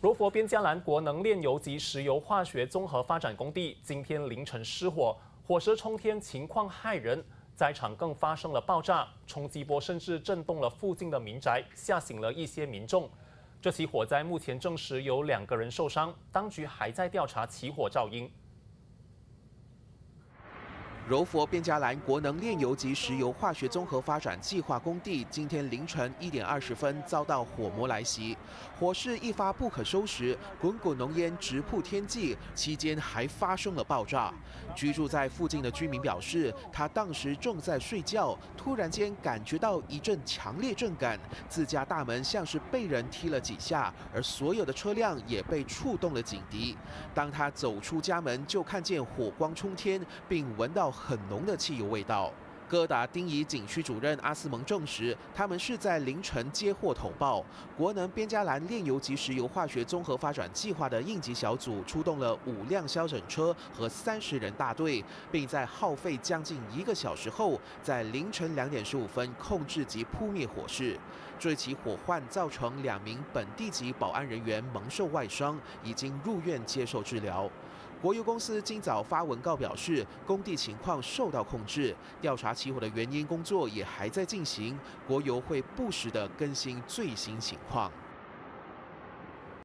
柔佛边加兰国能炼油及石油化学综合发展工地今天凌晨失火，火舌冲天，情况骇人。在场更发生了爆炸，冲击波甚至震动了附近的民宅，吓醒了一些民众。这起火灾目前证实有2个人受伤，当局还在调查起火肇因。 柔佛边加兰国能炼油及石油化学综合发展计划工地今天凌晨1点20分遭到火魔来袭，火势一发不可收拾，滚滚浓烟直扑天际，期间还发生了爆炸。居住在附近的居民表示，他当时正在睡觉，突然间感觉到一阵强烈震感，自家大门像是被人踢了几下，而所有的车辆也被触动了警笛。当他走出家门，就看见火光冲天，并闻到 很浓的汽油味道。哥打丁仪警区主任阿斯蒙证实，他们是在凌晨接获投报，国能边加兰炼油及石油化学综合发展计划的应急小组出动了5辆消拯车和30人大队，并在耗费将近1个小时后，在凌晨2点15分控制及扑灭火势。这起火患造成2名本地籍保安人员蒙受外伤，已经入院接受治疗。 国油公司今早发文告表示，工地情况受到控制，调查起火的原因工作也还在进行，国油会不时地更新最新情况。